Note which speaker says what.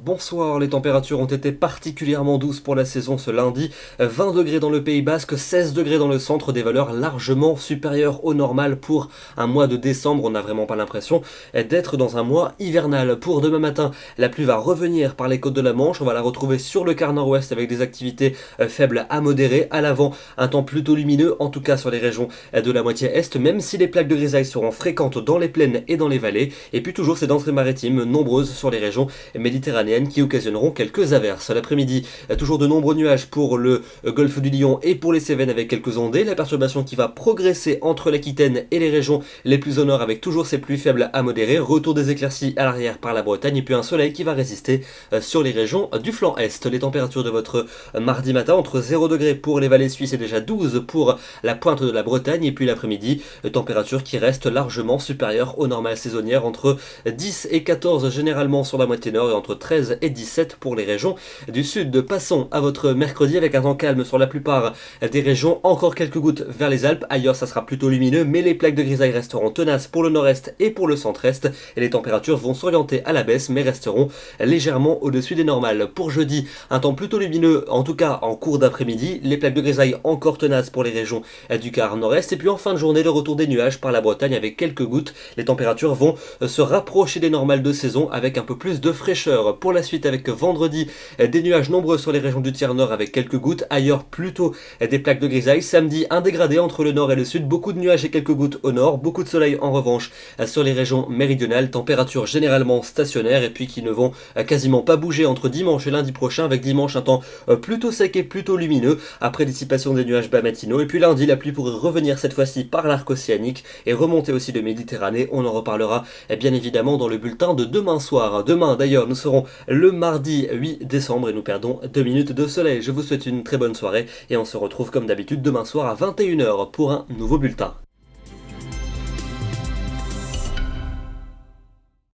Speaker 1: Bonsoir, les températures ont été particulièrement douces pour la saison ce lundi. 20 degrés dans le Pays Basque, 16 degrés dans le centre, des valeurs largement supérieures au normal pour un mois de décembre. On n'a vraiment pas l'impression d'être dans un mois hivernal. Pour demain matin, la pluie va revenir par les côtes de la Manche. On va la retrouver sur le quart nord-ouest avec des activités faibles à modérées. À l'avant, un temps plutôt lumineux, en tout cas sur les régions de la moitié est, même si les plaques de grisaille seront fréquentes dans les plaines et dans les vallées. Et puis toujours ces denrées maritimes nombreuses sur les régions méditerranéennes qui occasionneront quelques averses. L'après-midi, toujours de nombreux nuages pour le golfe du Lion et pour les Cévennes avec quelques ondées. La perturbation qui va progresser entre l'Aquitaine et les régions les plus au nord avec toujours ces pluies faibles à modérées. Retour des éclaircies à l'arrière par la Bretagne et puis un soleil qui va résister sur les régions du flanc est. Les températures de votre mardi matin entre 0 degrés pour les vallées suisses et déjà 12 pour la pointe de la Bretagne. Et puis l'après-midi, température qui reste largement supérieure aux normales saisonnières entre 10 et 14 généralement sur la moitié nord et entre 13 et 17 pour les régions du sud. Passons à votre mercredi avec un temps calme sur la plupart des régions. Encore quelques gouttes vers les Alpes. Ailleurs, ça sera plutôt lumineux, mais les plaques de grisaille resteront tenaces pour le nord-est et pour le centre-est. Et les températures vont s'orienter à la baisse, mais resteront légèrement au-dessus des normales. Pour jeudi, un temps plutôt lumineux, en tout cas en cours d'après-midi. Les plaques de grisaille encore tenaces pour les régions du quart nord-est. Et puis en fin de journée, le retour des nuages par la Bretagne avec quelques gouttes. Les températures vont se rapprocher des normales de saison avec un peu plus de fraîcheur. Pour la suite, avec vendredi, des nuages nombreux sur les régions du tiers nord avec quelques gouttes. Ailleurs, plutôt des plaques de grisaille. Samedi, un dégradé entre le nord et le sud. Beaucoup de nuages et quelques gouttes au nord. Beaucoup de soleil en revanche sur les régions méridionales. Températures généralement stationnaires et puis qui ne vont quasiment pas bouger entre dimanche et lundi prochain. Avec dimanche, un temps plutôt sec et plutôt lumineux après dissipation des nuages bas matinaux. Et puis lundi, la pluie pourrait revenir cette fois-ci par l'arc océanique et remonter aussi de Méditerranée. On en reparlera bien évidemment dans le bulletin de demain soir. Demain d'ailleurs, nous serons le mardi 8 décembre et nous perdons 2 minutes de soleil. Je vous souhaite une très bonne soirée et on se retrouve comme d'habitude demain soir à 21 h pour un nouveau bulletin.